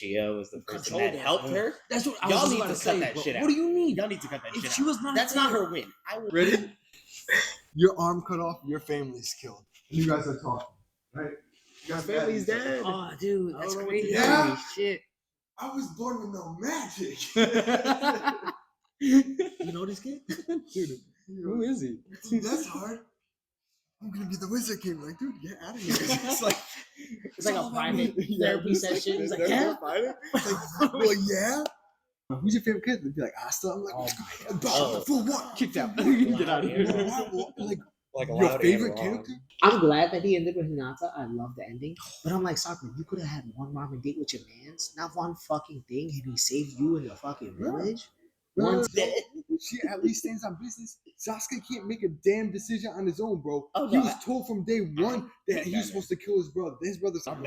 Gia was the person that helped her. That's what I Y'all was need about to to say. cut that shit out. What do you mean? Y'all need to cut that If shit she out. was not That's there- not her win. Ready? Your arm cut off, your family's killed. You guys are talking, right? You guys family's dead. Oh, dude, that's don't know what crazy. to Yeah. Shit. I was born with no magic. You know this kid? Dude, Who is he? that's hard. I'm gonna be the Wizard King. Like, dude, get out of here. It's like a private therapy session. He's like, yeah. Like, well, yeah. Who's your favorite kid? They'd be like, Asta. I'm like, Oh my God. For what? Kicked out. Get out of here. Like a your loud favorite and wrong. character? I'm glad that he ended with Hinata. I love the ending. But I'm like, Sakura, you could have had one ramen date with your mans, not one fucking thing, and he saved you in the fucking village. Once She at least stands on business. Sasuke can't make a damn decision on his own, bro. Oh, He no, was told from day one that he was supposed to kill his brother. His brother's Fuck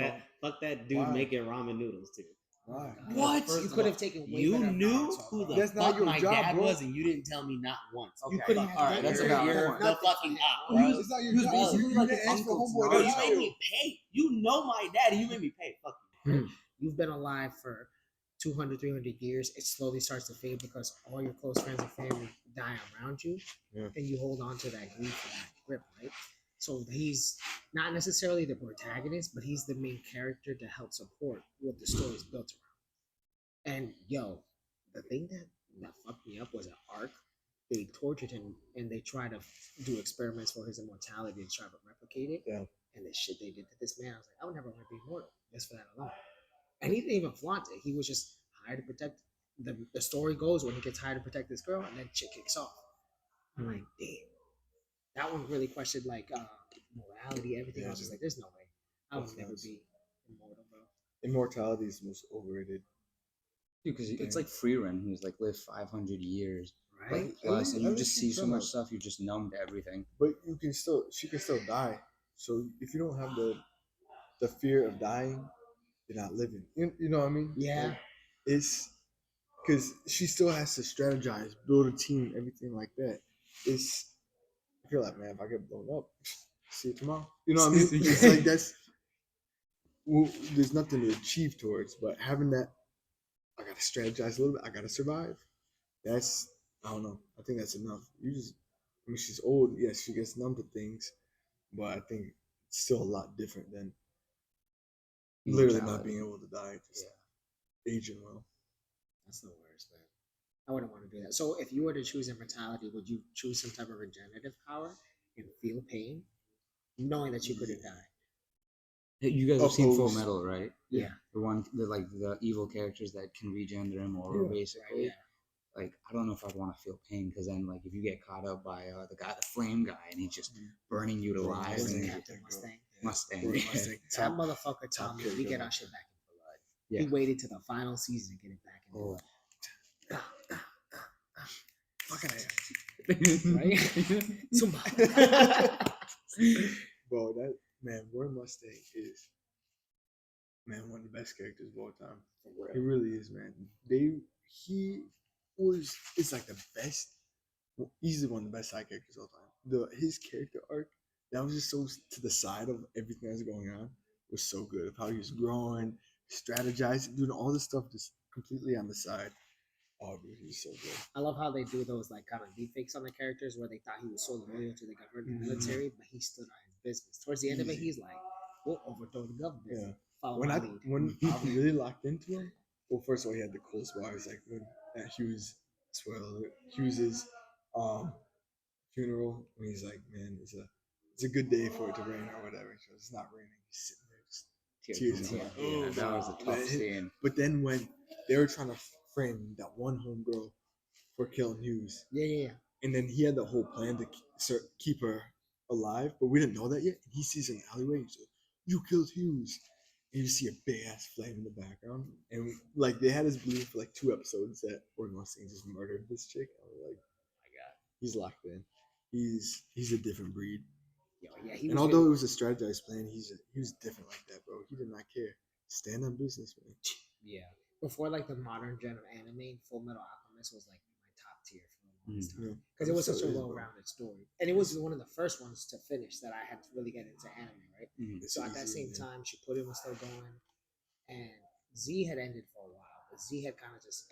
that dude Why? making ramen noodles too. Why? What? First You of could all, have taken way you better knew Naruto, who bro. the That's not fuck your my job, dad bro. was, and you didn't tell me not once. You Okay. couldn't have All right, that's done about that. You're point. the fucking op, He bro. was, it's not your He was job. basically You like didn't an ask for uncle to homeboy. Bro, Naruto. you made me pay. You know my daddy. You made me pay. Fuck you. You've been alive for 200, 300 years. It slowly starts to fade because all your close friends and family die around you. Yeah. And you hold on to that grief and that grip, right? So he's not necessarily the protagonist, but he's the main character to help support what the story is built around. And yo, the thing that fucked me up was an arc. They tortured him and they tried to do experiments for his immortality and try to replicate it. Yeah. And the shit they did to this man, I was like, I would never want to be immortal just for that alone. And he didn't even flaunt it. He was just hired to protect. The story goes when he gets hired to protect this girl, and then shit kicks off. I'm like, damn. That one really questioned like morality, everything. Yeah, I was just dude. like, there's no way. I would That's never nuts. be immortal, bro. Immortality is the most overrated. Dude, because it's like free run. He was like live 500 years, Right? like plus, and At you least just you see so come much out. stuff. You're just numb to everything. But she can still die. So if you don't have the fear of dying, you're not living. You know what I mean? Yeah. Like, it's because she still has to strategize, build a team, everything like that. It's I feel like, man, if I get blown up, see you tomorrow. You know what I mean? It's like there's nothing to achieve towards, but having that, I gotta strategize a little bit. I gotta survive. That's I don't know. I think that's enough. I mean, she's old. Yes, she gets numb to things, but I think it's still a lot different than literally not Immortality. being able to die, just aging well. That's the worst, man. I wouldn't want to do that. So if you were to choose immortality, would you choose some type of regenerative power and feel pain, knowing that you couldn't die? You guys have seen Full Opposed. Metal, right? Yeah. The evil characters that can regen their immortal, basically. Yeah. Like, I don't know if I'd want to feel pain because then, like, if you get caught up by the flame guy, and he's just burning you alive, Was and it you- Captain Mustang? Mustang. Mustang. That motherfucker told me Top we kid, get bro. our shit back in blood. Yeah. He waited to the final season to get it back in Oh. blood. Fucking hell. Right? Zumba. Bro, that man, Roy Mustang is one of the best characters of all time. He really is, man. It's like the best, easily one of the best side characters of all time. His character arc, that was just so to the side of everything that's going on, was so good. Of how he was growing, strategizing, doing all this stuff just completely on the side. Oh, dude, he's so good. I love how they do those like kind of deepfakes on the characters where they thought he was so loyal to the government military, but he stood on his business. Towards the end of it, he's like, "We'll overthrow the government." Yeah. Follow When my I lead. when I really locked into him, well, first of all, he had the coolest bars. Like when at Hughes, spoiler alert, Hughes's funeral, when he's like, "Man, it's a good day for it to rain or whatever." He goes, "It's not raining." He's sitting there, just tears. I'm like, Yeah, that was a tough scene. But then when they were trying to frame that one homegirl for killing Hughes, Yeah. and then he had the whole plan to keep her alive, but we didn't know that yet. And he sees an alleyway. He's like, "You killed Hughes," and you see a big ass flame in the background. And like they had us believe for like 2 episodes that Roy Mustang just murdered this chick. I was like, "Oh my god, he's locked in. He's a different breed." Yeah. And although it was a strategized plan, he was different like that, bro. He did not care. Stand on business, man. Yeah. Before like the modern gen of anime, Full Metal Alchemist was like my top tier for the longest time because it was such a well-rounded story, and it was one of the first ones to finish that I had to really get into anime, right? So at that same time, Shippuden was still going, and Z had ended for a while, but Z had kind of just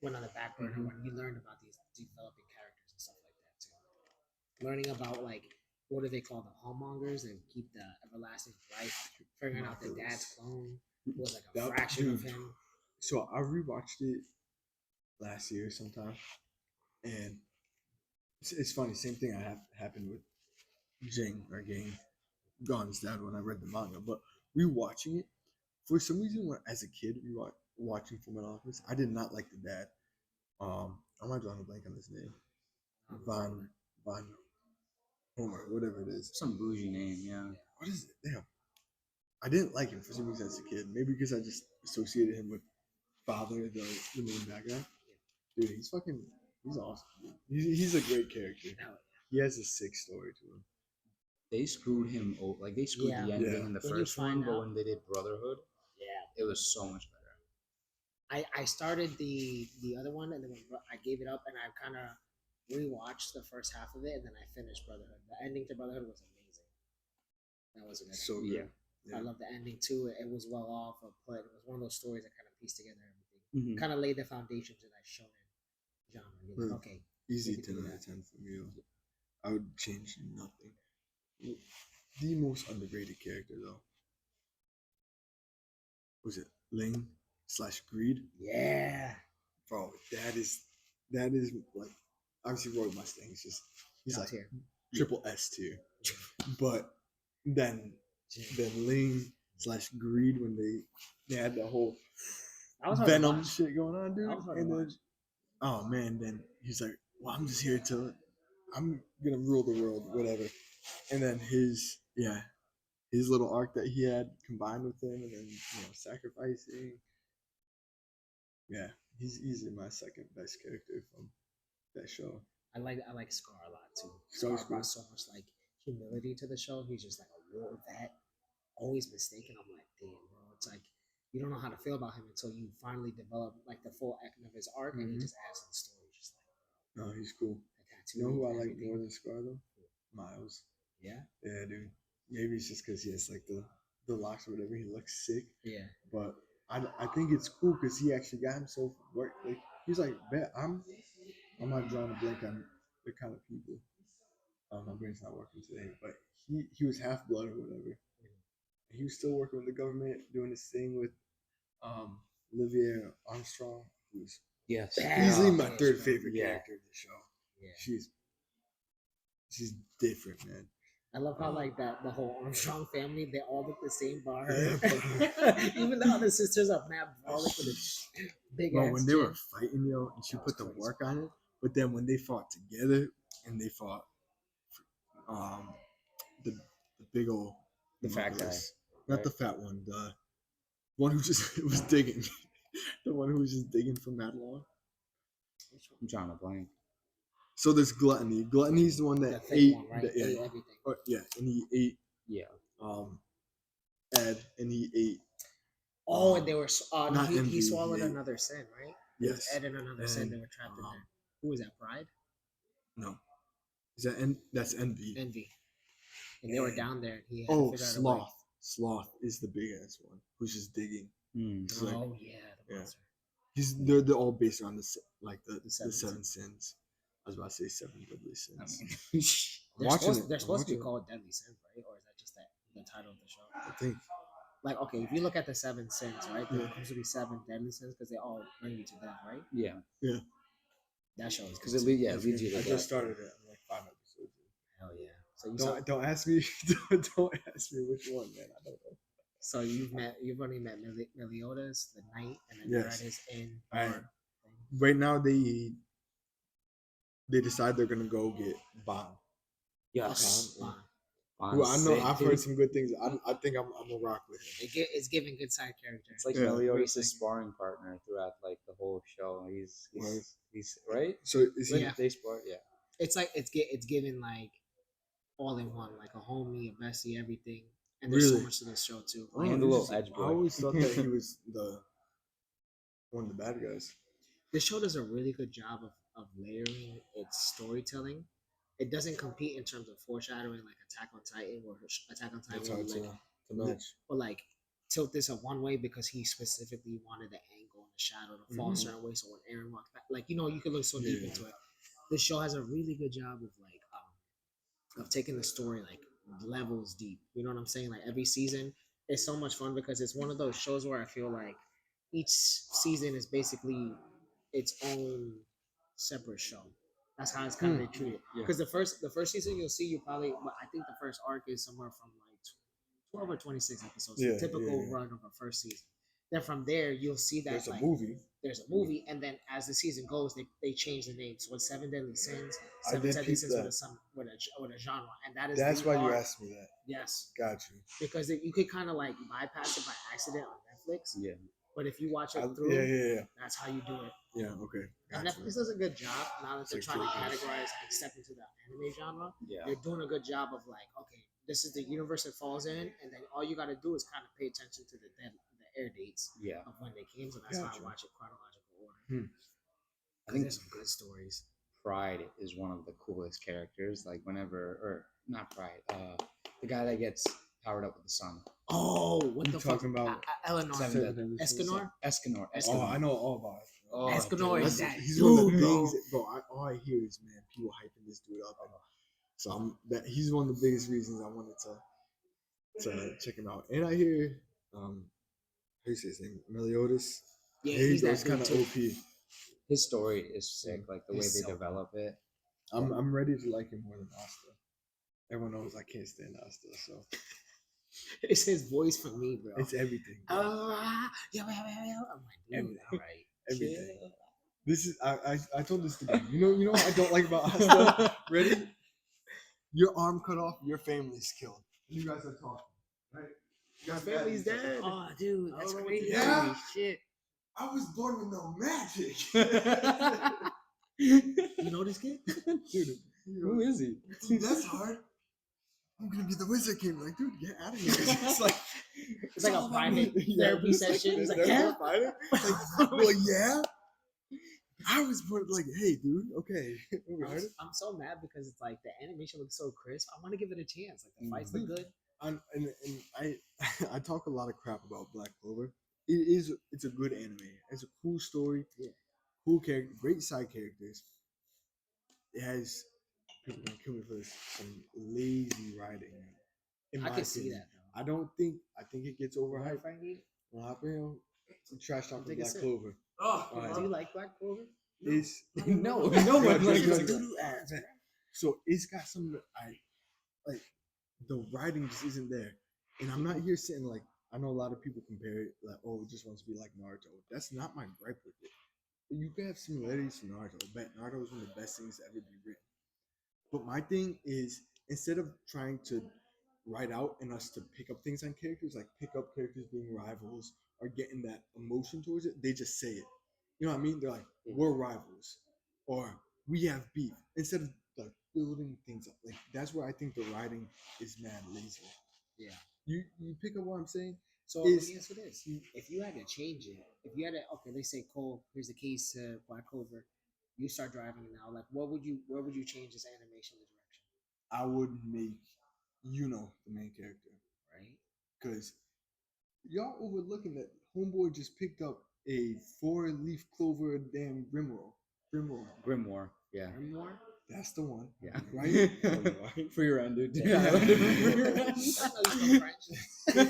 went on the back burner Mhm. when you learned about these developing characters and stuff like that too. Learning about like what do they call the homemongers and keep the everlasting life, figuring out the dad's clone was like a That- fraction of dude. him. So I rewatched it last year sometime, and it's funny. Same thing happened with Jing or Gang, Gon's dad when I read the manga. But rewatching it, for some reason, when as a kid, watching Full Metal Alchemist, I did not like the dad. I'm not drawing a blank on his name. Von Homer, whatever it is. Some bougie name, yeah. What is it? Damn. I didn't like him for some reason as a kid. Maybe because I just associated him with Father, the main bad guy. Dude, he's awesome. Dude. He's a great character. He has a sick story to him. They screwed him. Like they screwed the ending Yeah. in the When you first one, find but out- when they did Brotherhood, Yeah, it was so much better. I started the other one and then I gave it up and I kind of rewatched the first half of it and then I finished Brotherhood. The ending to Brotherhood was amazing. That was a good. So Yeah. good. I love the ending too. It was well off, but it was one of those stories that kind of pieced together everything. Mhm. Kind of laid the foundation to that shonen genre. You're like, okay, Easy we can 10 do out of that. 10 for me. Though. I would change nothing. The most underrated character though. Was it Ling / Greed? Yeah, Bro, that is like obviously Roy Mustang. He's top like tier. triple S tier. But then Ling / Greed when they had the whole That was hard to Venom watch. shit going on, dude. That was hard to And then watch. oh man, then he's like, well, I'm just here to I'm gonna rule the world, whatever. And then his little arc that he had combined with him, and then sacrificing. Yeah, he's easily my second best character from that show. I like Scar a lot too. Scar's Scar brought so much like humility to the show. He's just like a war vet, always mistaken. I'm like, damn, bro. It's like you don't know how to feel about him until you finally develop like the full acting of his arc, and he just adds to the story. Just like No, he's cool. the tattoo. You know who I like everything. more than Scar though? Miles. Yeah, Yeah, dude. Maybe it's just because he has like the locks or whatever. He looks sick. yeah. But I think it's cool because he actually got himself work. Like he's like, bet I'm not drawing a blank on the kind of people. My brain's not working today, but he was half blood or whatever. He was still working with the government, doing this thing with Olivia Armstrong, who's Yes. easily my Badass, third bro. favorite Yeah. character in the show. Yeah. She's different, man. I love how like that the whole Armstrong family they all look the same bar. Yeah, Even the other sisters are mad brolic with a big Bro, ass. when they chin. were fighting, and she That was put the crazy. work on it, but then when they fought together and they fought the big old The fat guy, Nicholas. Not right? the fat one, the one who just was digging. The one who was just digging for mad long. I'm drawing a blank. So there's Gluttony. Gluttony's the one the that thick ate one, right? the, Ate everything. and he ate Yeah. Ed, and he ate Oh, and they were not he envy, swallowed he ate- another sin, right? yes. Ed and another sin. And, They were trapped in there. Who was that? Pride, No, is that that's envy? envy, and they were And- down there. And he had Oh, to figure out a way. sloth. Sloth is the big ass one who's just digging. Mm. He's like, Oh yeah, the yeah. monster. they're all based on the seven seven sins. I was about to say seven deadly sins. I mean, They're Watching supposed, it, they're I'm supposed to be watching it. called deadly sins, right? Or is that just the title of the show? I think Like, okay, if you look at the seven sins, right? There Yeah. supposed to be seven deadly sins because they all bring you to death, right? yeah. That show is Because good. it too. leads you to I death. just started it. I'm like 5 episodes. Hell yeah! So you saw, Don't ask me. Don't ask me which one, man. I don't know. so you've only met Meliodas, the knight, and then Yes. you're at his inn. I- bar thing. Right now they decide they're gonna go get Bond. Yes. Bond. Who I know Sick, I've dude. heard some good things. I think I'm gonna rock with him. It's giving good side character. It's like Yeah. Meliodas' sparring partner throughout like the whole show. He's right. So is he? Yeah. They spar, yeah. It's like it's giving like all in one, like a homie, a bestie, everything. And there's so Really? much to this show too. Oh, And a little interesting. edge I boy. always thought that he was one of the bad guys. This show does a really good job of layering its storytelling. It doesn't compete in terms of foreshadowing like Attack on Titan, where Attack on Titan It's will hard like, to match. but like tilt this a one way because he specifically wanted the angle and the shadow to fall a certain way. So when Aaron walked back, like you can look so deep into it. The show has a really good job of like of taking the story like levels deep. You know what I'm saying? Like every season is so much fun because it's one of those shows where I feel like each season is basically its own separate show. That's how it's kind of they treat it. Yeah. Because the first season you'll see I think the first arc is somewhere from like 12 or 26 episodes, the typical run of a first season. Then from there you'll see that There's like, a movie. there's a movie, and then as the season goes, they change the name. So it's Seven Deadly Sins, I Seven did Deadly peep Sins that. with a genre, and that is That's the why you arc. asked me that. Yes, Got you. because you could kind of like bypass it by accident on Netflix. Yeah. But if you watch it through, that's how you do it. Yeah, okay. And Netflix does a good job now that they're trying to categorize and step into the anime genre. Yeah. They're doing a good job of like, okay, this is the universe it falls in, and then all you got to do is kind of pay attention to the air dates of when they came. So that's how I watch it chronological order. I think there's some good stories. Pride is one of the coolest characters. Like or not Pride, the guy that gets powered up with the sun. Oh, what the fuck? Talking about Eleanor. Escanor? Escanor. Oh, I know all about it. Oh, Escanor is that He's dude, one of the bro. things, bro. All I hear is people hyping this dude up, so he's one of the biggest reasons I wanted to check him out. And I hear, how do you say his name? Meliodas. Yeah, he he's goes that kind of dude, OP. His story is sick. Like the way He's they so develop it. I'm ready to like him more than Asta. Everyone knows I can't stand Asta, so It's his voice for me, bro. it's everything. I'm like, dude, all right. Everything. This is I told this to you. You know what I don't like about Asta? Ready? Your arm cut off, your family's killed. You guys are talking, right? Your family's dead. Oh, dude, that's crazy. Yeah. Holy shit. I was born with no magic. You know this kid? Dude, Who is he? that's hard. I'm gonna be the Wizard King. Like, dude, get out of here. It's like a private therapy session. He's like, yeah. It's like, well, yeah. I was born like, hey, dude, okay. I'm so mad because it's like the animation looks so crisp. I want to give it a chance. Like the fights look good. And I talk a lot of crap about Black Clover. It's a good anime. It's a cool story. Yeah. Cool character, great side characters. It has people gonna kill me for this, some lazy writing. I can see that though. I think it gets overhyped. Frankie? Trash talk Take Black a sip. Clover. Do you like Black Clover? It's No one Good. likes Doo-doo ass. So it's got some that I like. The writing just isn't there, and I'm not here saying like I know a lot of people compare it like, oh, it just wants to be like Naruto. That's not my gripe with it. You can have similarities to Naruto, but Naruto is one of the best things to ever be written. But my thing is, instead of trying to write out and us to pick up things on characters, like pick up characters being rivals or getting that emotion towards it, they just say it. You know what I mean? They're like, we're rivals, or we have beef. Instead of like building things up, like that's where I think the writing is mad lazy. Yeah. You pick up what I'm saying? So let me answer this: if you had to change it, if you had to, okay, they say Cole, here's the keys to Black Clover. You start driving it now. Like, where would you change this animation direction? I would make the main character, right? Because y'all overlooking that homeboy just picked up a 4-leaf clover damn Grimoire. Grimoire. Yeah. Grimoire? That's the one. Yeah. Right? For your end, dude. Yeah. I learned it for your end. I know you spoke French.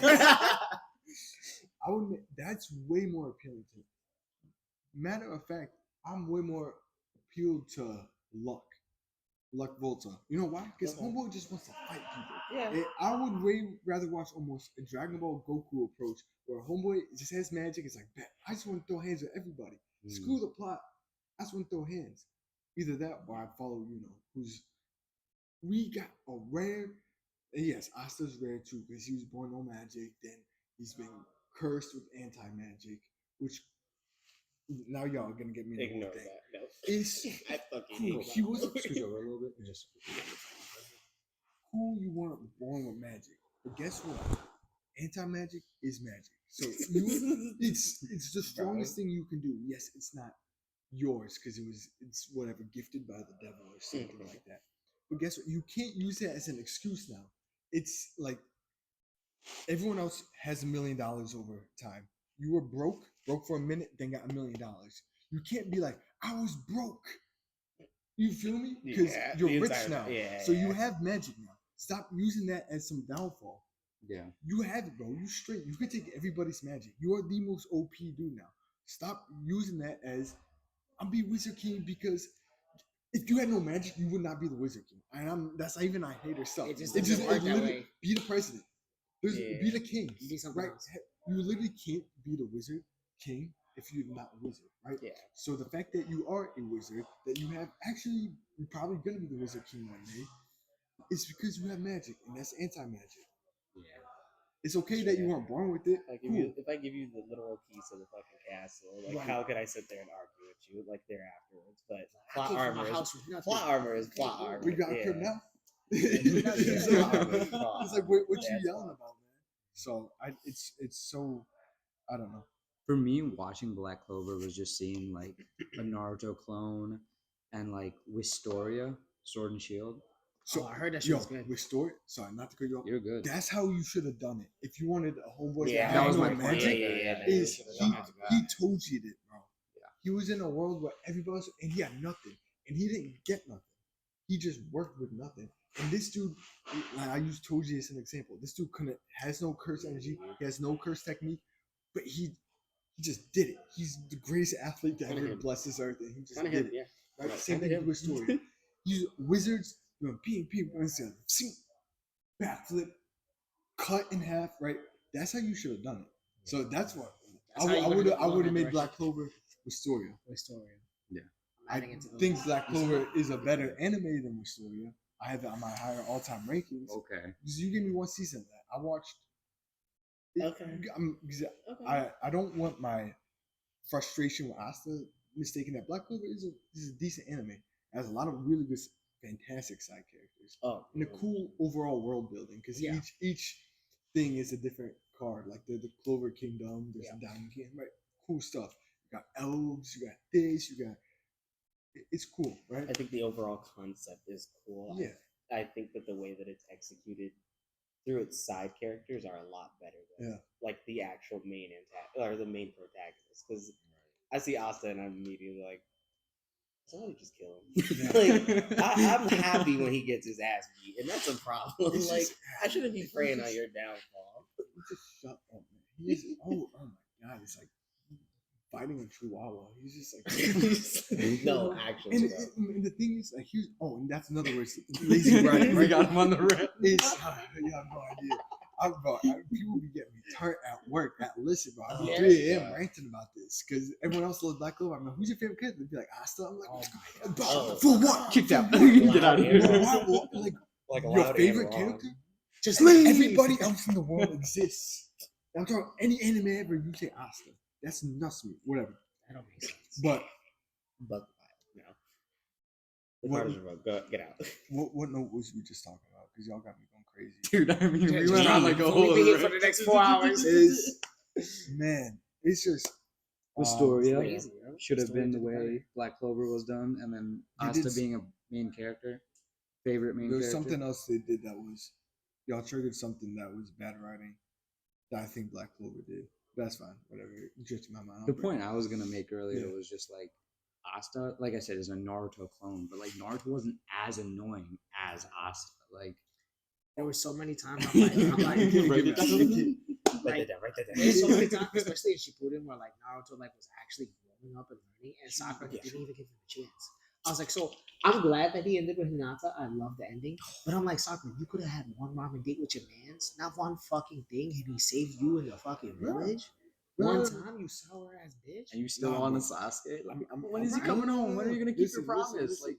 I would. That's way more appealing to me. Matter of fact, I'm way more appealed to Luck Volta. You know why? Because homeboy just wants to fight people. Yeah. And I would way rather watch almost a Dragon Ball Goku approach where homeboy just has magic. It's like, I just want to throw hands with everybody. Screw the plot. I just want to throw hands. Either that or I follow we got a rare, and yes, Asta's rare too because he was born no magic. Then he's been cursed with anti-magic, which now y'all are gonna get me in the whole thing. No. It's I fucking cool. hate He was switch over a little bit. Just cool. You weren't born with magic, but guess what? Anti-magic is magic. So it's the strongest thing you can do. Yes, it's not yours because it's whatever gifted by the devil or something like that. But guess what? You can't use that as an excuse now. It's like Everyone else has $1 million over time. You were broke for a minute, then got $1 million. You can't be like, I was broke. You feel me? Because Yeah, you're the rich entire- now. yeah, So you yeah. have magic now. Stop using that as some downfall. Yeah. You have it, bro. You straight. You can take everybody's magic. You are the most OP dude now. Stop using that as I'm be Wizard King because if you had no magic, you would not be the Wizard King. And that's not even I hate or stuff. It just doesn't work that literally way. be the president. Yeah. Be the king. Be something Right? else. You literally can't be the Wizard King if you're not a wizard, right? Yeah. So the fact that you are a wizard, that you have actually, you're probably gonna be the Wizard King one day, is because you have magic, and that's anti-magic. Yeah. It's okay that you weren't born with it. If I give you the literal keys to the fucking castle, like Right. how could I sit there and argue with you like there afterwards? But I plot came from armor a is house with nothing. plot armor is plot armor. We got a yeah. crib now. Yeah. It's like, what you That's yelling fine. about, man? So it's so, I don't know. For me, watching Black Clover was just seeing like a Naruto clone and like Wistoria, Sword and Shield. So I heard that shit yo, was good. with story. Sorry, not to cut you off. You're good. That's how you should have done it. If you wanted a homeboy Yeah, that that was had my no point. magic, Yeah. is Yeah. he told you it, bro. Yeah. He was in a world where everybody else, and he had nothing, and he didn't get nothing. He just worked with nothing. And this dude, like I used Toji as an example. This dude has no curse energy. He has no curse technique, but he just did it. He's the greatest athlete to Kinda ever him. bless this earth, and he just Kind of did him, it. yeah. Right? Right, Same kinda thing with him. story. You wizards doing ping, backflip, cut in half. Right? That's how you should have done it. So that's what That's how you I would've would gone have that made direction. Black Clover Wistoria. Wistoria. Yeah. I Adding it to the think list. Black Clover is a better anime than Wistoria. I have it on my higher all-time rankings. Okay. Because you give me one season of that. I watched. Okay. I don't want my frustration with Asta mistaking that Black Clover is a decent anime. It has a lot of really good, fantastic side characters Oh, and a cool overall world building. Because Yeah. each thing is a different card. Like the Clover Kingdom, there's Yeah. a Diamond Kingdom, right? Cool stuff. You got elves, you got this, you got. It's cool, right? I think the overall concept is cool. Yeah. I think that the way that it's executed through its side characters are a lot better than Yeah. like the actual main or the main protagonist. Because I see Asta and I'm immediately like, somebody just kill him. Like I'm happy when he gets his ass beat, and that's a problem. It's Like just- I shouldn't be praying on your downfall. You just shut up, man. He's oh my god, it's like fighting a chihuahua. He's just like No, actually, And, though. and the thing is, like, and that's another word. Lazy Brian. We got him on the rip. It's you have no idea. People be getting me turned at work. Listen, bro. I'm Yeah. 3 a.m. ranting about this because everyone else loves Black Clover. I'm like, who's your favorite character? They'd be like, Asta. I'm like, Oh. for what? Kicked out. Loud Get out of and here. wrong. What? Like Like your loud and favorite wrong. character? Just Like, leave. everybody else in the world exists. I'm talking any anime ever. You say Asta. That's nuts to me. Whatever. That don't make sense. But But no. The What- card is revoked. Go get out. what note was we just talking about? Because y'all got me going crazy. Dude, I mean, we Just went on like a leave. whole We'll be here for rip. the next 4 hours. Man, it's just Wistoria Crazy, bro. should have been the Wistoria did way Black Clover was done, and then They Asta did being a main character, favorite main There's character. something else they did that was y'all triggered something that was bad writing that I think Black Clover did. That's fine, whatever. It's just in my mind. The point I was gonna make earlier Yeah. was just like Asta, like I said, is a Naruto clone, but like Naruto wasn't as annoying as Asta. Like There were so many times I'm like, Write it down. Write that down. Write that down. there's so many times, especially in Shippuden, where like Naruto like was actually growing up and learning, and Sakura Yeah. didn't even give him a chance. I was like, so I'm glad that he ended with Hinata. I love the ending, but I'm like, Sakura, you could have had one ramen date with your mans, not one fucking thing, and he saved you in the fucking village. One time, you sour ass bitch. and you still Nah, on the bro. Sasuke? Like, I'm- when is he I'm- coming home? When are you gonna keep your Listen, promise? listen. Like,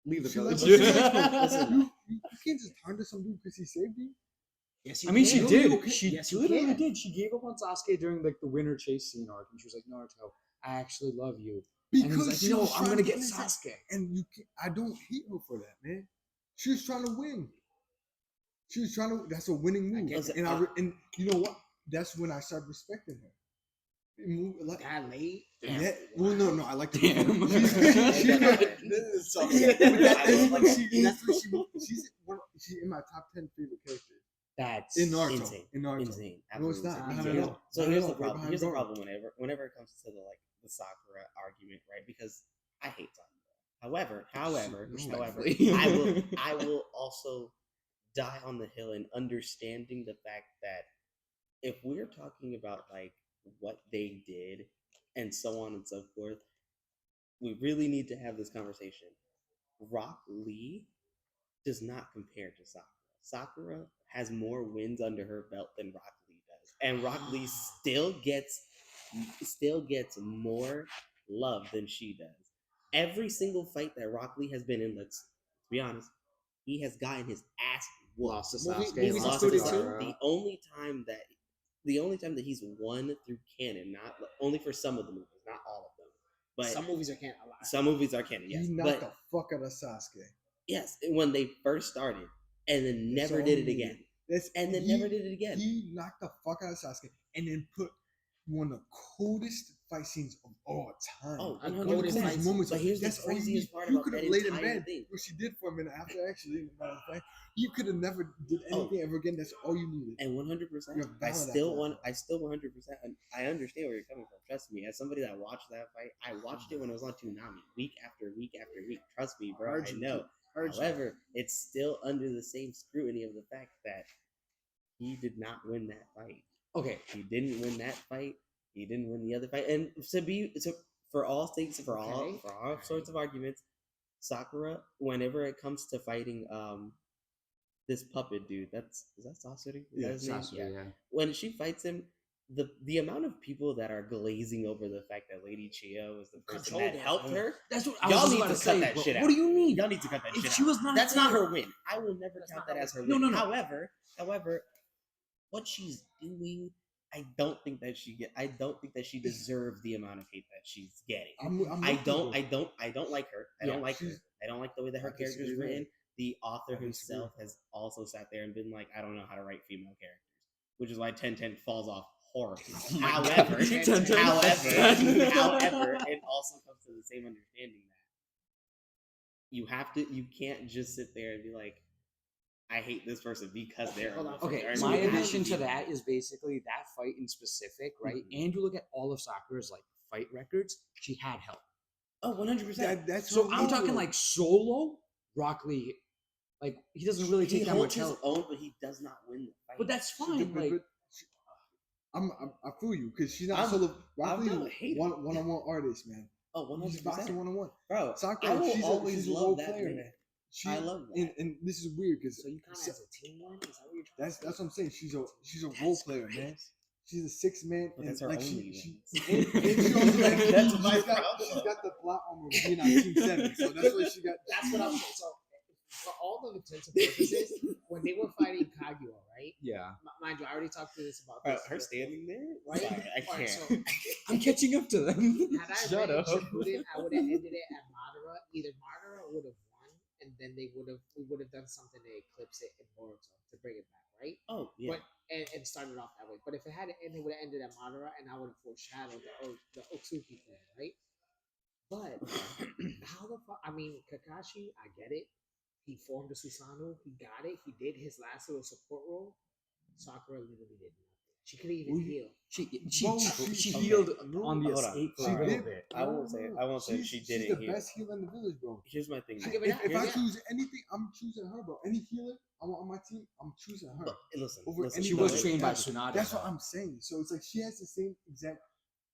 leave the She village. left us alone. You can't just turn to some dude because he saved you. Yes, you I mean, can. she No, did. you can. She Yes, you literally can. did. She gave up on Sasuke during like the winter chase scene arc, and she was like, "Naruto, I actually love you." And he's like, she "No, was I'm trying gonna to get win this- Sasuke." And you can't, I don't hate her for that, man. She was trying to win. She was trying to. That's a winning move. get And and you know what? That's when I started respecting her. Like, That late. yeah. Well, no. I like to. Damn. She's So- yeah, but I was like, she's in my top 10 favorite characters. That's In Naruto. insane. In Naruto. Insane. No, it's Absolutely not. insane. Not Yeah. at all. So Not here's at the all. Right problem. behind Here's the Goro. problem whenever it comes to the Sakura argument, right? Because I hate Sakura. However, Respectfully. I will also die on the hill in understanding the fact that if we're talking about like what they did and so on and so forth, we really need to have this conversation. Rock Lee does not compare to Sakura. Sakura has more wins under her belt than Rock Lee does, and Rock Lee still gets more love than she does. Every single fight that Rock Lee has been in, let's be honest, he has gotten his ass whooped. Lost to Movie- Sasuke. movies Lost included to too? Sakura. The only time that he's won through canon, not only for some of the movies, not all of them, but Some movies are can't allow. some movies are canon. Yes, He knocked but the fuck out of Sasuke. yes, when they first started, and then That's never all did he it needed. again, That's, and then he- never did it again. He knocked the fuck out of Sasuke and then put one of the coldest fight scenes of all time. Oh, A 100%. golden fight scene. moments. But here's the That's all you craziest need. part You about could that have laid in entire bed, thing. which she did for a minute after. Actually, matter of fact, you could have never did anything ever again. That's all you needed. And 100%, You're I valid still after want. that. I still 100%. I understand where you're coming from. Trust me, as somebody that watched that fight, I watched it when it was on Toonami, week after week after week. Trust me, bro. I know. However, it's still under the same scrutiny of the fact that he did not win that fight. Okay. He didn't win that fight. He didn't win the other fight. And for all sakes, for all sorts of arguments, Sakura, whenever it comes to fighting this puppet dude, is that Sasori? Is that his name? Sasuke, yeah. When she fights him, the amount of people that are glazing over the fact that Lady Chia was the person Controlled that her, helped yeah. her. That's what Y'all was need about to to cut say, that bro. shit out. What do you mean? Y'all need to cut that If shit she out. was not That's not there- her win. I will never That's count not that her as her win. win. No. However, what she's doing, I don't think that she deserves the amount of hate that she's getting. I don't like her. I don't like her. I don't like the way that her I character is disagree, man. written. The author I disagree. himself has also sat there and been like, I don't know how to write female characters, which is why 1010 falls off horribly. Oh my However, God. 1010. however, it also comes to the same understanding that you can't just sit there and be like, I hate this person because they're Hold on. Okay, Or my you have addition be to like- that is basically that fight in specific, right? Mhm. And you look at all of Sakura's like fight records, she had help. Oh, 100%. That's So her I'm role. talking like solo Rock Lee. Like he doesn't really He take that much holds his help. own, but he does not win the fight. But that's She fine. did- Like I feel you because she's not I'm- solo. Rock I'm Lee not a hater. one-on-one artist, man. Oh, He's boxing 100%. one-on-one. Bro, Sakura, I will she's always a love role that player, man. man. She, I love that. And this is weird because So you kind of as a team one? Is that what you're trying that's to what I'm saying. She's a That's role player, great. man. She's a 6-man, But and that's her like only she win. and she also That's she's my got, problem. she's got the plot armor of being on Team 7, so that's why she got. That's what I'm saying. So, for all the intents and purposes, when they were fighting Kaguya, right? yeah, Mind you, I already talked to this about Bro, this. her standing there? Right? Sorry, I Alright, can't. so I'm catching up to them. had I Shut read up. Shippuden, I would have ended it at Madara. Either Madara would have won, and then we would have done something to eclipse it in Boruto to bring it back, right? Oh, yeah. But and started off that way. But if it had ended, it would have ended at Madara, and I would have foreshadowed the Otsuki thing, right? But how the fuck? I mean, Kakashi, I get it. He formed a Susanoo. He got it. He did his last little support role. Sakura literally did nothing. She couldn't even Well, heal. She Okay. healed on the Hold on. escape for She a little did. bit. I won't say she She's didn't the heal. best healer in the village, bro. Here's my thing. She though. give it If I Yeah. choose anything, I'm choosing her, bro. Any healer I want on my team, I'm choosing her. But listen, Over listen, She any no, was other trained by character. Tsunade. That's what I'm saying. So it's like she has the same exact.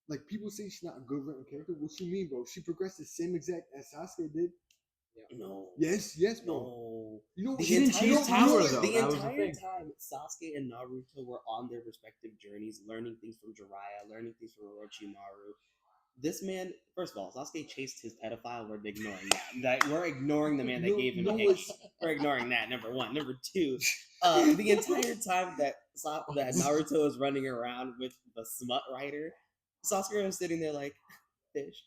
Like people say she's not a good written character. What you mean, bro? She progressed the same exact as Sasuke did. No. Yes, bro. No. You know, She didn't you know- chase you know power, what- though. The That was the entire thing. time Sasuke and Naruto were on their respective journeys, learning things from Jiraiya, learning things from Orochimaru. This man, first of all, Sasuke chased his pedophile. We're ignoring that. We're ignoring the man that No, gave him no, hate. it's- We're ignoring that. Number one. Number two, the entire time that Naruto was running around with the smut writer, Sasuke was sitting there like fish.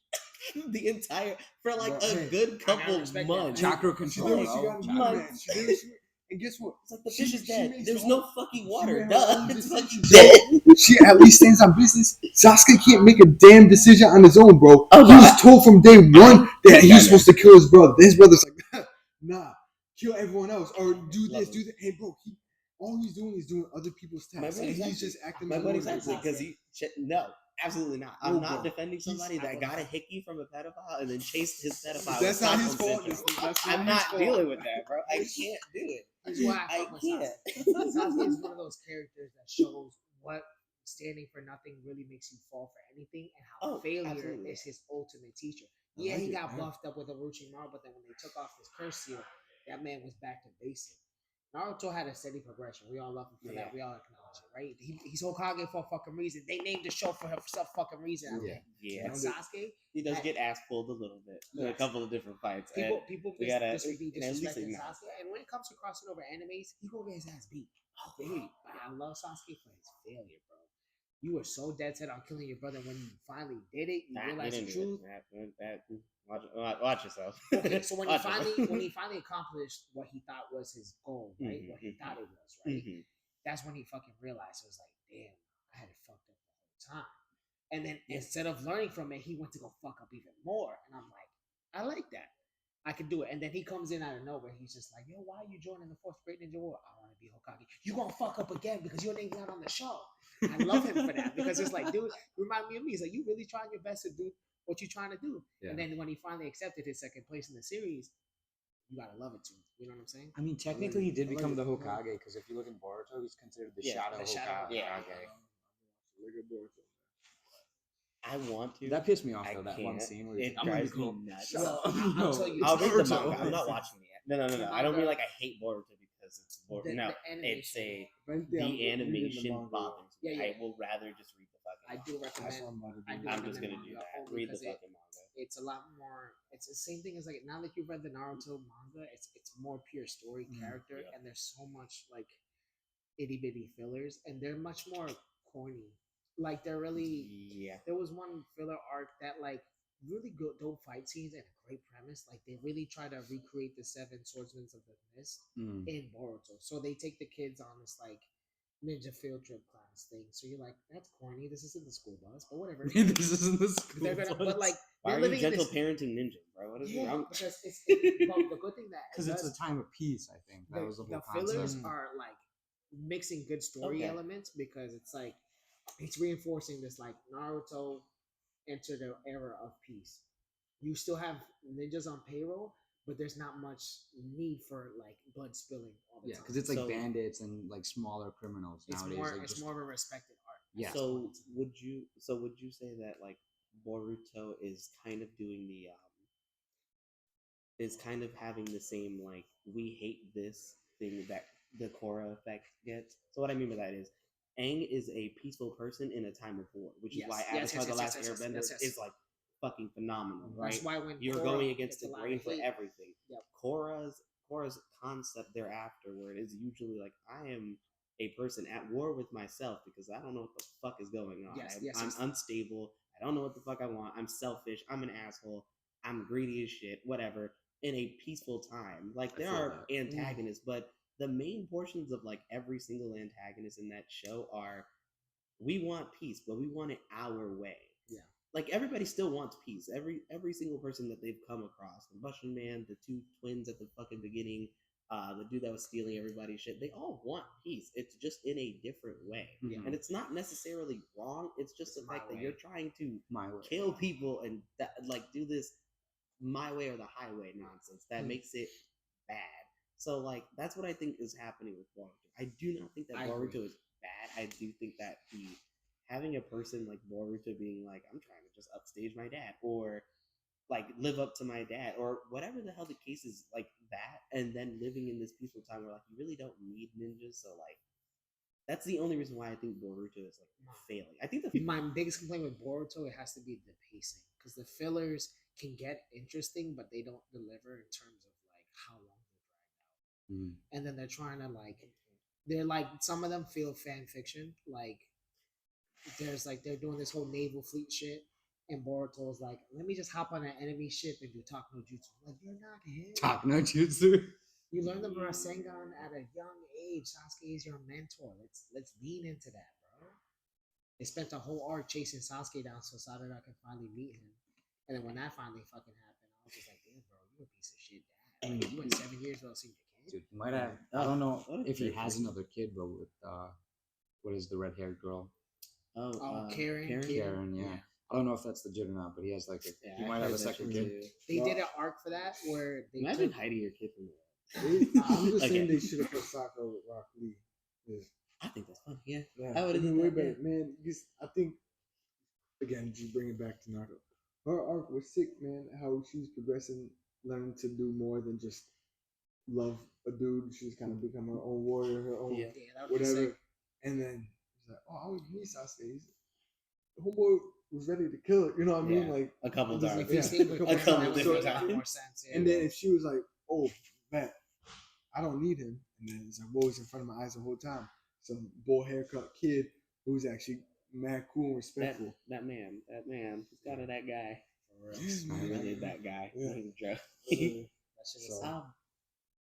The entire for like Bro, a hey, good I gotta couple respect months. that. Chakra She control. did what she bro. got to do, Chakra. man. She did what she. And guess what? It's like the She- fish is she dead. makes There's her no own- fucking she water. made her Duh. own It's fucking decisions. dead. She at least stands on business. Sasuke can't make a damn decision on his own, bro. Oh, He was God. told from day one that he was supposed to kill his brother. His brother's like, nah, kill everyone else or do Love this, him. do that. Hey, bro, all he's doing is doing other people's My tasks. And buddy's he's actually- just acting. My like buddy's one of actually them. because no, absolutely not. I'm No, not bro. defending somebody I that don't got a know. hickey from a pedophile and then chased his pedophile. That's with not his Stockholm fault. syndrome. That's I'm his not fault. dealing with that, bro. I can't do it. Here's why I I fuck with can't. Sasuke. Sasuke is one of those characters that shows what standing for nothing really makes you fall for anything, and how Oh, failure absolutely. is his ultimate teacher. I Yeah, like he it, got man. buffed up with Orochimaru, but then when they took off his curse seal, that man was back to basic. Naruto had a steady progression. We all love him for Yeah. that. We all acknowledge it, right? He's Hokage for a fucking reason. They named the show for some fucking reason. I Yeah. think. Yeah, But Sasuke, he does get ass pulled a little bit in a Yes. couple of different fights. people we be gotta- disrespecting and at least acknowledge Sasuke, and when it comes to crossing over animes, he gonna get his ass beat. Oh, baby, but I love Sasuke for his failure, bro. You were so dead set on killing your brother. When you finally did it, you Nah, realized he the didn't do truth. it. Watch yourself. Okay, so when he Watch finally yourself. accomplished what he thought was his goal, right? Mhm, What he mhm. thought it was, right? Mhm. That's when he fucking realized it was like, damn, I had it fucked up the whole time. And then instead of learning from it, he went to go fuck up even more. And I'm like, I like that. I can do it. And then he comes in out of nowhere. He's just like, yo, why are you joining the fourth Great Ninja War? I want to be Hokage. You gonna fuck up again because your name's not on the show. I love him for that because it's like, dude, remind me of me. He's like, you really trying your best to do what you're trying to do. Yeah. And then when he finally accepted his second place in the series, you gotta love it too. You know what I'm saying? I mean, technically, he did I like become it. the Hokage because if you look in Boruto, he's considered the Yeah, Shadow the Hokage. Shadow- yeah. Look at Boruto. I want to. That pissed me off I though. That one can't. scene where he's It like, I'm gonna drives me become nuts. Well, No, I'll tell you. I'll read the Boruto. manga. I'm not watching it yet. No. I don't mean like I hate Boruto because it's Boruto. The- No, the it's animation. the animation bothers me. Yeah, yeah. I will rather just read the fucking. I manga. do recommend. I do I'm just recommend gonna do manga that. only Read the because fucking manga. it's a lot more. It's the same thing as like now that you've read the Naruto manga, it's more pure story character, yeah. and there's so much like itty bitty fillers, and they're much more corny. Like they're really. Yeah. There was one filler arc that like really good dope fight scenes and a great premise. Like they really try to recreate the seven swordsmen of the mist Mm. in Boruto. So they take the kids on this like ninja field trip class thing. So you're like, that's corny. This isn't the school bus, but whatever. This isn't the school. They're gonna, but like, Why they're are you living in gentle this. parenting ninja, bro? What is Yeah, wrong? because but the good thing that Because it's a time of peace. I think that was the whole fillers concept. are like mixing good story Okay. elements because it's like it's reinforcing this like Naruto entered the era of peace. You still have ninjas on payroll, but there's not much need for like blood spilling all the Yeah, time. because it's like So- bandits and like smaller criminals it's nowadays. more like, it's just- more of a respected art. Yeah. So would you say that like Boruto is kind of doing the is kind of having the same like we hate this thing that the Korra effect gets? So what I mean by that is Aang is a peaceful person in a time of war, which is Yes, why yes, Avatar: yes, The yes, Last yes, yes, Airbender yes, yes. is like fucking phenomenal, right? That's why when You're Korra going against gets a the lot grain of for hate- everything. Yep. Korra's concept thereafter, where it is usually like I am a person at war with myself because I don't know what the fuck is going on. Yes, I'm, yes, I'm yes. unstable. I don't know what the fuck I want. I'm selfish. I'm an asshole. I'm greedy as shit. Whatever. In a peaceful time, like there feel are that. antagonists, but the main portions of like every single antagonist in that show are we want peace, but we want it our way. Yeah. Like everybody still wants peace. Every single person that they've come across, the Russian man, the two twins at the fucking beginning, the dude that was stealing everybody's shit, they all want peace. It's just in a different way. Mhm. And it's not necessarily wrong. It's just It's the fact my that way. you're trying to my way. kill people and like do this my way or the highway nonsense that makes it bad. So like that's what I think is happening with Boruto. I do not think that I Boruto agree. is bad. I do think that having a person like Boruto being like, I'm trying to just upstage my dad or like live up to my dad or whatever the hell the case is like that, and then living in this peaceful time where like you really don't need ninjas. So like that's the only reason why I think Boruto is like failing. I think the My biggest complaint with Boruto, it has to be the pacing because the fillers can get interesting, but they don't deliver in terms of like how long they're dragged out. Mm. And then they're trying to like, they're like some of them feel fan fiction. Like there's like they're doing this whole naval fleet shit, and Boruto's like, let me just hop on an enemy ship and do talk no jutsu. Like you're not him. Talk no jutsu. You learn the Rasengan at a young age. Sasuke is your mentor. Let's lean into that, bro. They spent a whole arc chasing Sasuke down so Sarada could finally meet him. And then when that finally fucking happened, I was just like, damn, bro, you a piece of shit dad. Like, you went 7 years without seeing your Dude, he might have. I don't know What a if he great has movie. another kid, but with what is the red-haired girl? Karen. Karen. Yeah. I don't know if that's legit or not, but he has like Yeah, he I might have heard a that second shit kid. too. They No. did an arc for that where they Imagine took. hiding your kid from the world. I'm just saying Okay. they should have put Sokka with Rock Lee. I think that's fun. Yeah. Yeah, I would've it'd be did way that, better, man. Because I think again, just bring it back to Naruto. Her arc was sick, man. How she's progressing, learning to do more than just love a dude. She's kind of become her own warrior, her own Yeah. That would be whatever. sick. And then she's like, "Oh, I was me, Sasuke." The homeboy was ready to kill her. You know what I mean? Yeah. Like A couple it was times. If he yeah, stayed with a couple Karen, couple that would different make a lot times. more sense. Yeah. and then if she was like, "Oh, man, I don't need him," and then it's like, "What was in front of my eyes the whole time?" Some bull haircut kid who's actually mad cool and respectful. That man, he's kind of that guy. For real. He's really that guy. Yeah. He's a joke. That shit was So- sick.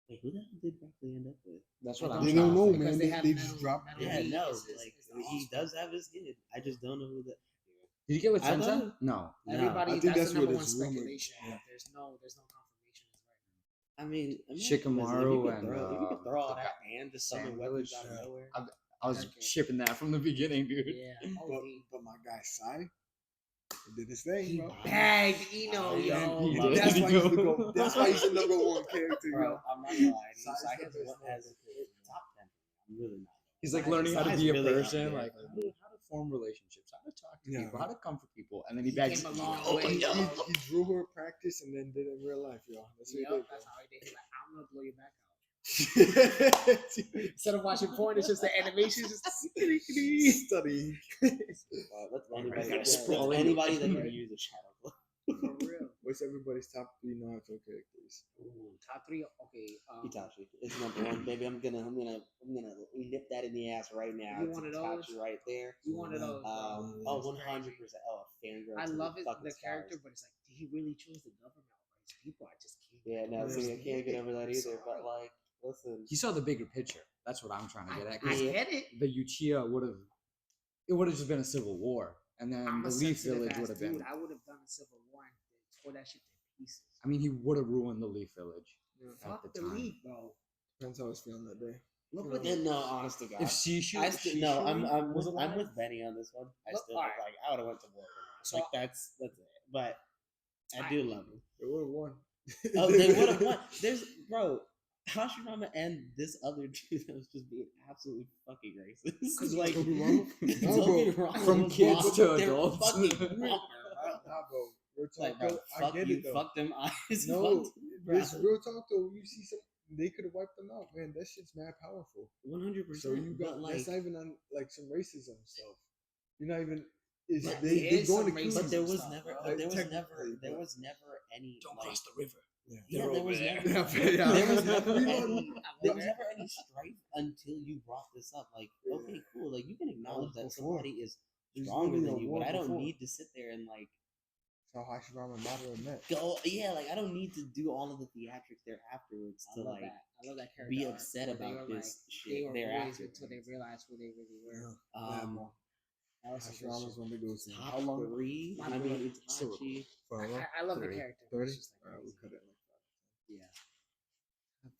Wait, who the hell did Broccoli end up with? That's I what don't I'm They trying don't to know, think. because man. they They, have they metal- just dropped. metal Yeah, Lee no, is the like he offspring. does have his kid. I just don't know who that. Did you get with I thought- Tenzin? No. Everybody, I think that's that's the number what one it's rumored. speculation. Yeah. There's no confirmation as right I mean, Shikamaru if you could throw all the that and just summon Sand weapons Village. out of Yeah. nowhere. I was Okay. shipping that from the beginning, dude. now. Yeah. But my guy Sai, he did his thing, He bro. bagged Eno, Oh, yo. Man, he he- did. that's why he's the Yo. GOAT. That's why he's the number one character, Bro, yo. I'm not gonna lie. to you. Sai's Sai the has best what one has character. top 10. I'm really not. He's like Sai- learning how to Sai's be a really up person, there like for how me. to form relationships, how to talk to Yeah. people, how to comfort people, and then he He begs. came a long Oh, way, no. He drew her practice and then did it in real life, yo. That's what Yep, he did, that's how he did. He's like, I'm gonna blow your back out. bro. Instead of watching porn, it's just the animation, just Studying. That's Everybody's anybody. gotta That's sprawl in. anybody that can use a shadow blow. for real. What's everybody's top 3 Naruto characters? Ooh, top 3. Okay. Itachi. It's number one, baby. I'm gonna nip that in the ass right now. You It's one of Itachi those? right there. You one of those, bro. Oh, That's 100%. crazy. Oh, a fangirl. I to love it, fucking the stars. character, but it's like, did he really choose the government over his people? I just can't. Yeah, no, see, I can't get over that I'm either. But sorry. like, listen, He saw the bigger picture. That's what I'm trying to get at. I 'cause get it. the Uchiha would have, it would have just been a civil war, and then I'm the a Leaf sensitive Village ass would have dude. been. I would have done a civil war and tore that shit to pieces. I mean, he would have ruined the Leaf Village. Fuck the the time. leaf, bro. Depends how I was feeling that day. Look Yeah. what no, honest to God. If Shishu, I still no, I'm was with, alive, Benny on this one. I Look, still alright. think, like I would have went to war for him. So- Like that's it. But I do love him. They would have won. Oh, they would have won. There's bro, Hashirama and this other dude that was just being absolutely fucking racist. 'Cause like Toby Toby bro. Rama From was kids like, to they're adults. fucking wrong, bro. Nah, bro. Real It's like, talk, bro, though, I fuck get you, it, though. fuck them eyes. No, fuck this bro. real talk though. You see some, they could have wiped them out, man. That shit's mad powerful. 100%. So you got but like, that's not even on like some racism stuff. You're not even. Is But they there is going to some kill racism but you. there was stuff, never, bro. but there was Technically, never, there but- was never any. like, the river. Yeah. Yeah, there was never. Yeah, There was yeah. never We any. don't- There was never any strife until you brought this up. Like, okay, cool. Like you can acknowledge that before. somebody is There's stronger literally than a you, war but I don't before. need to sit there and like That's how Hashirama and Madara met. go. Yeah, like I don't need to do all of the theatrics there afterwards I to love like that. I love that character. be arc upset where they about were this like, shit they were boys thereafter. until they realized who they really were. Um, That was some good Hashirama's shit. one that goes in. top How long? 3. My I mean, boy. Itachi. Forever? I love the 30? character. 30? It's just like Alright, we crazy. cut it like that. Yeah.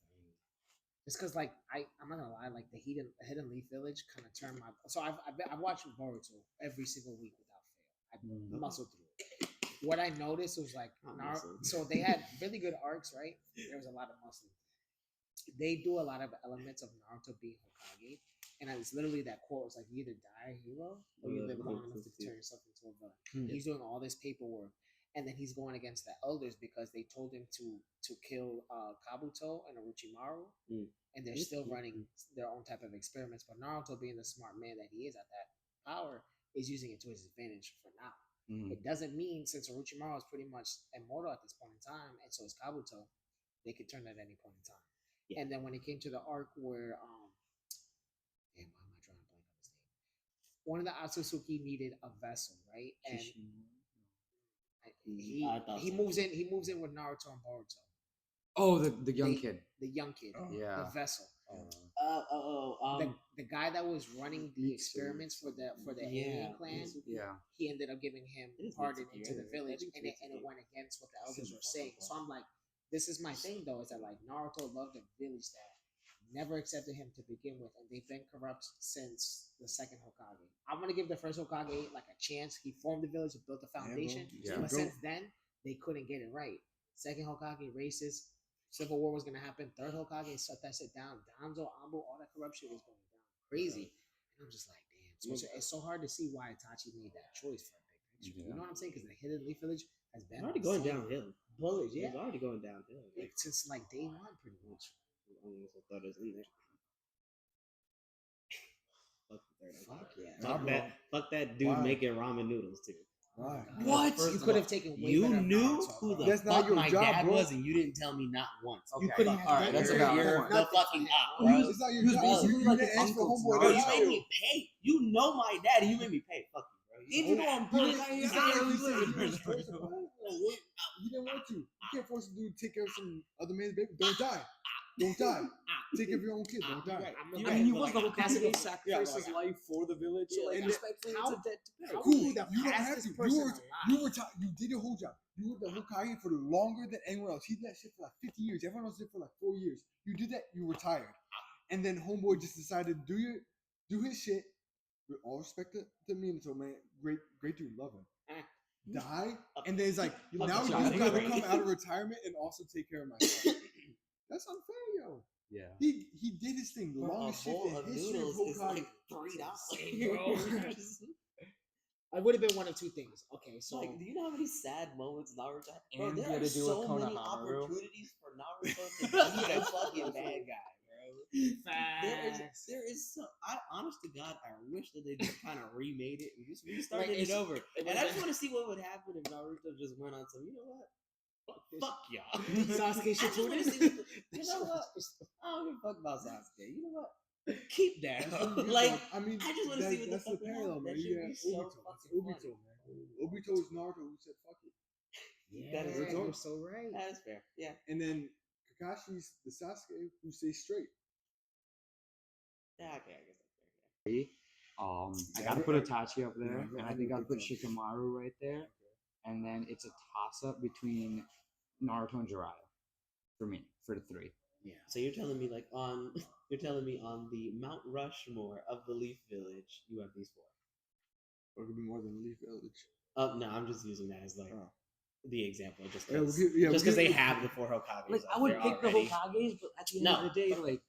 Just because, like, I'm not gonna lie, like the Hidden Leaf Village kind of turned my. So I've watched Boruto every single week without fail. I muscled through it. What I noticed was like, Not Naruto, muscled. so they had really good arcs, right? There was a lot of muscle. They do a lot of elements of Naruto being Hokage, and it's literally that quote: "It's like you either die a hero or you live long enough to turn yourself into a villain." He's doing all this paperwork, and then he's going against the elders because they told him to kill Kabuto and Orochimaru, and they're still running their own type of experiments. But Naruto, being the smart man that he is at that power, is using it to his advantage for now. It doesn't mean, since Orochimaru is pretty much immortal at this point in time, and so is Kabuto, they could turn at any point in time. Yeah. And then when it came to the arc where, damn, why am I drawing a blank on his name? One of the Atsutsuki needed a vessel, right? And I thought he so. moves in. He moves in with Naruto and Boruto, Oh, the young kid. the young kid, Yeah. the vessel. The guy that was running the Mitsu. experiments for the alien clan, Yeah. he ended up giving him It is pardon Mitsuki, into the right? village, I think and it's it Mitsuki. went against what the elders Seems were saying. fucking So I'm like, this is my thing though, is that like Naruto loved a village that never accepted him to begin with, and they've been corrupt since the second Hokage. I'm gonna give the first Hokage like a chance. He formed the village, built the foundation, Yeah. but since then they couldn't get it right. Second Hokage, racist, civil war was gonna happen. Third Hokage shut that shit down. Danzo, Ambo, all that corruption was going down crazy, and I'm just like, damn. So it's so hard to see why Itachi made that choice for a big picture. You know what I'm saying? Because the Hidden Leaf Village has been already going downhill. Bullies, yeah. It's already going downhill. Like, since like day one, pretty much. I almost thought it was in there. Fuck the third. Fuck yeah. Fuck that dude Why? making ramen noodles too. Why? What? First You of could all, have taken way You better knew Naruto, who bro. the That's not fuck your my job, dad bro. was, and you didn't tell me not once. You Okay. couldn't All have right, done that's that. a valid You're point. the fucking op, Bro, bro. it's not your He was job. basically You like didn't an ask for uncle to homeboy Bro, to you chill. made me pay. You know my daddy. You made me pay. Fuck you, bro. Even though I'm broke, I He's ain't not barely really living saying right you now. You didn't want to. You can't force a dude to take care of some other man's baby. Don't die. Don't die. Take care of your own kid. Don't die. You're I mean, he but, was the like, Hokage. He that's- sacrificed his life for the village. So, like, and respectfully, how- it's a debt to pay. how Cool. would the You don't have fastest to. person You alive- were you did your whole job. You were the Hokage for longer than anyone else. He did that shit for like 50 years. Everyone else did it for like 4 years. You did that. You retired, and then homeboy just decided to do his shit. With all respect to Minato, man, great dude, love him. Die, and then it's like You now love you the just gotta child. come out of retirement and also take care of my son. That's unfair, yo. Yeah. He did his thing. The Bro, longest a shit bowl in of the history of noodles is Hokage. like $3, Bro. I would have been one of two things. Okay, so Like, do you know how many sad moments Naruto had? Bro, And there he had are to do so with many Konohamaru. opportunities for Naruto to be a fucking bad guy, bro. facts. There is so. I honest to God, I wish that they just kind of remade it and just restarted Like, it it's- over. it And was I just a- want to see what would happen if Naruto just went on some. You know what? Fuck y'all. Sasuke I just should want to see. You know what? I don't give a fuck about Sasuke. You know what? Keep that. That's what I'm Like, getting at. I mean, I just wanna see what the that's the fuck would parallel, happen. man. That You should got be so Obito. It's fucking Obito, funny. man. Obito is Naruto who said fuck it. Yeah, That is you're true. so right. that is fair. Yeah. And then Kakashi's the Sasuke who stays straight. Yeah. Okay. I guess that's fair. I Yeah, gotta put Itachi up there, yeah, and I I think would I'd put put that. Shikamaru right there, and then it's a toss-up between Naruto and Jiraiya for me, for the three. Yeah. So you're telling me like on the Mount Rushmore of the Leaf Village, you have these four. Or it could be more than Leaf Village. No, I'm just using that as like Oh. the example, just Yeah, we'll because give- yeah, we'll give- they have the four Hokages. Like, up I would there pick already. the Hokages, but at the end No. of the day, like,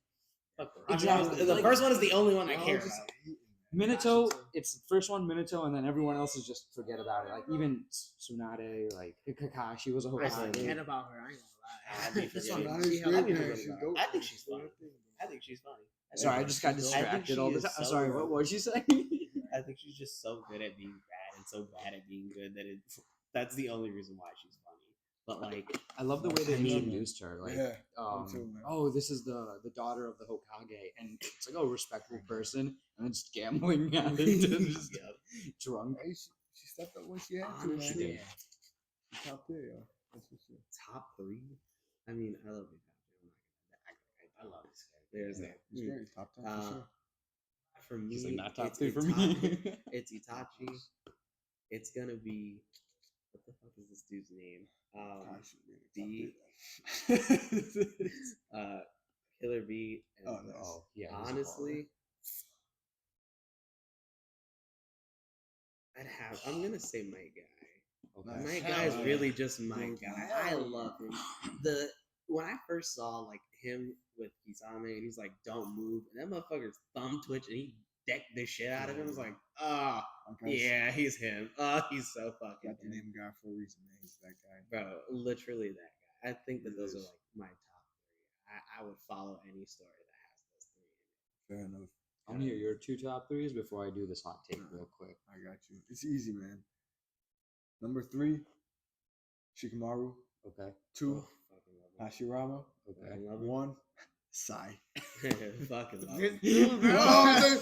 Fuck them. Exactly. The Like- first one is the only one I Y'all care just about. hate, man. Minato, it's the first one, Minato, and then everyone else is just forget about it. Like, even Tsunade, like, Kakashi was a I Hokage. forget about her. I ain't I'd gonna be lie. forgetting. Not She his held great up be man, forgetting she's about dope. I think she's Dope funny. thing, I think she's funny. Sorry, I just got she's- distracted all the time. she is Sorry, so- what was you saying? I think she's just so good at being bad and so bad at being good that that's the only reason why she's funny. But like, I love the way they I mean, introduced her. Like, Yeah, um, me too, man. oh, this is the daughter of the Hokage, and it's like, oh, respectable person, and then just gambling at it, and just Yep. drunk. Hey, she stepped up when she had to, Honestly, man. Top there, yo. That's for sure. top three. I mean, I love Itachi. I love this guy. There's that. It's great. Top 10 for Uh, sure. For me, He's like, not top it's three for Itachi. me. It's Itachi. It's gonna be what the fuck is this dude's name? Gosh, man, B. top there. Killer B. And Oh, nice. Oh, yeah. he's a honestly, I'm gonna say my guy. baller. Okay. Nice. My guy is Hell really just my Hell guy. yeah. I love him. When I first saw like him with Kisame and he's like, "Don't move," and that motherfucker's thumb twitch and he decked the shit out of him. I was like, "Oh, Okay, yeah, he's him. He's so fucking got the him. name guy for a reason, man. He's that guy. Bro, literally that guy. I think that He those are is. like my top three. I would follow any story that has those three in it. Fair enough. I'll hear your two top threes before I do this hot take real quick. I got you. It's easy, man. Number 3, Shikamaru. Okay. 2, Oh, fucking love Hashirama. Okay. Fucking love him. 1, Sai. Fucking love him. Oh,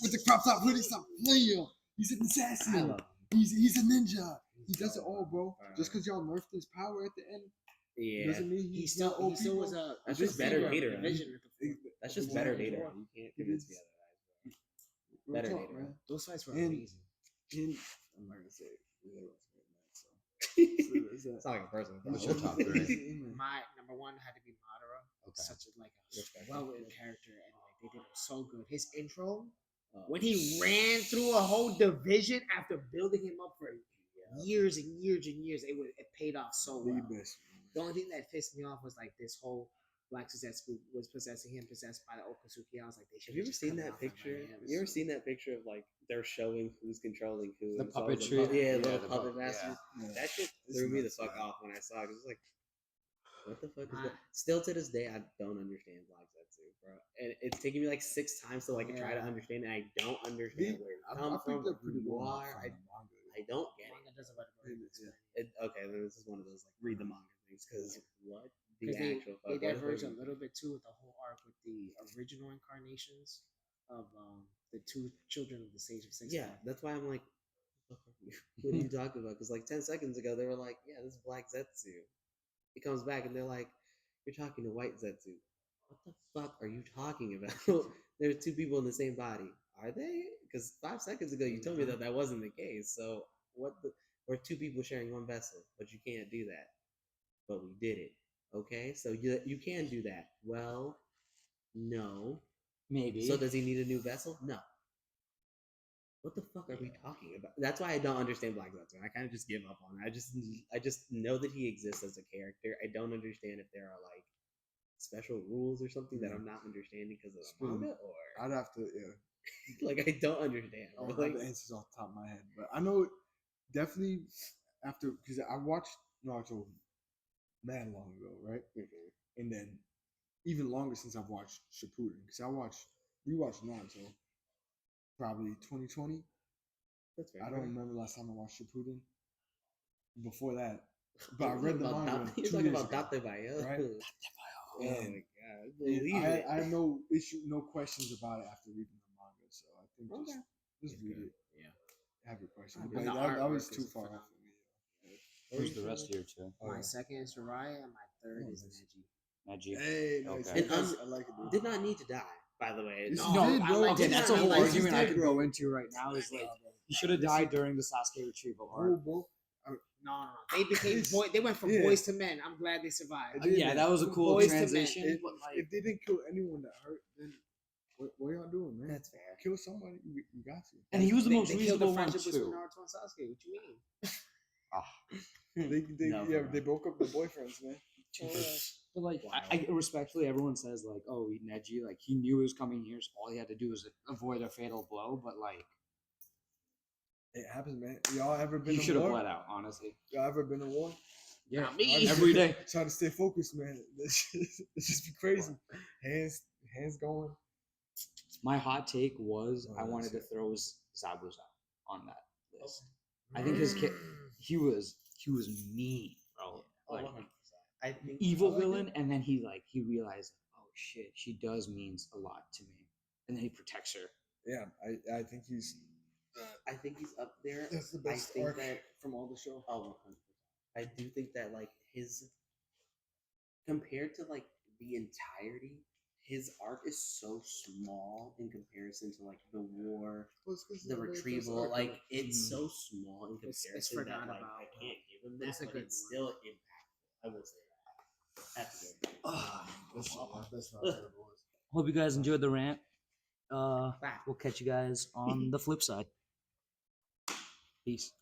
with the crop top hoodie, stop playing, yo. He's an I assassin. love him. He's a ninja. He does it all, bro. Bro. Just because y'all nerfed his power at the end Yeah. doesn't mean He he's still not OP, was bro. a That's just better leader of data, division man. with the four. That's just Exactly. better data. You can't It convince is. the other guys. Real Better talk, data. man. Those fights were And- amazing. And I'm not gonna say it. We had a rough night, so Who's that? It's not like a person. What's your top three? My number one had to be Madara. Okay. Such a Respect. well-written character, and like they did it so good. His intro Oh, when he ran through a whole division after building him up for years and years and years, it paid off so well. The best. The only thing that pissed me off was like this whole Black Suzetsu was possessing him, possessed by the Okatsuki. I was like, they should have you ever seen that picture? You ever seen that picture of like they're showing who's controlling who? The and it's always puppetry? yeah, Yeah, little the puppet pup- masters. Yeah. That shit It's threw me the nuts, fuck yeah. off when I saw it. It was like, what the fuck is My- that? Still to this day, I don't understand Black Zetsu, bro. And it's taken me like 6 times to like try to Yeah. understand, and I don't understand where it come I think from. they're pretty who you well are. from the manga. I don't get it. Manga does a better job. Okay, then this is one of those like read the manga things because what the Because they actual fuck? they What if diverge a they- little bit too with the whole arc with the original incarnations of the two children of the Sage of Six. Yeah, that's why I'm like, what are you talking about? Because like 10 seconds ago they were like, yeah, this is Black Zetsu. It comes back and they're like, you're talking to White Zetsu. What the fuck are you talking about? There's 2 people in the same body. Are they? Because 5 seconds ago you told me that that wasn't the case. So what the? We're 2 people sharing one vessel, but you can't do that. But we did it. Okay, so you can do that. Well, no. Maybe. So does he need a new vessel? No. What the fuck are we talking about? That's why I don't understand Black Zetsu. I kind of just give up on it. I just know that he exists as a character. I don't understand if there are like special rules or something that I'm not understanding because of the manga, or I'd have to, like I don't understand. I don't Like, have the answers off the top of my head, but I know definitely after because I watched Naruto mad long ago, right? And then even longer since I've watched Shippuden because rewatched Naruto probably 2020. that's fair. I don't remember last time I watched Shippuden. Before that, but I read the manga. You're 2 talking years about ago, Date Bayo. right? Oh my And god, believe it. I have no issue, no questions about it after reading the manga. So I think Okay. just read it. Yeah. Have your question. And But the that was artwork too is far phenomenal. off for me. Who's the rest of your two? My second is Soraya, and my third Oh, is nice. Neji. Neji. Hey, nice. Okay. And, I like it, dude. Did not need to die, by the way. Yes, No, he did, I bro. like Okay, it. that's a I whole like argument I it, could bro. go into right now. Is like he should have Yes, died during the Sasuke retrieval Oh, arc. bro. No. They became It's- boy. They went from yeah. boys to men. I'm glad they survived. It did, Yeah, man. that was a From cool boys to men. transition. But like, If they didn't kill anyone that hurt, then what y'all doing, man? That's fair. Kill somebody. You got to. and he was the most They killed the reasonable one friendship between too. Naruto and Sasuke. What you mean? No, for They real. broke up the boyfriends, man. But like, Wow. I respectfully, everyone says like, oh, Neji, like he knew he was coming here, so all he had to do was avoid a fatal blow. But like, It happens, man. Y'all ever been he to should have war? bled out. Honestly, Y'all ever been to war? yeah, Not me. every day. Try to stay focused, man. It's just be crazy. Hands going. My hot take was Oh, I that's wanted to it. throw Zabuza on that list. I think his kid, he was mean, bro. Like 100%. I think evil I like villain, it. and then he realized, oh shit, she does means a lot to me, and then he protects her. Yeah, I think he's I think he's up there. that's the I best think arc that from all the show. oh, 100%. I do think that like his compared to like the entirety, his arc is so small in comparison to like the war, Well, it's 'cause the it's the first retrieval. arc, like man. it's so small in It's comparison forgotten that like about, I can't give him but that, it's a but good it's one. still impactful. I will say that. That's good. That's not terrible. Hope you guys enjoyed the rant. Back. We'll catch you guys on the flip side. Peace.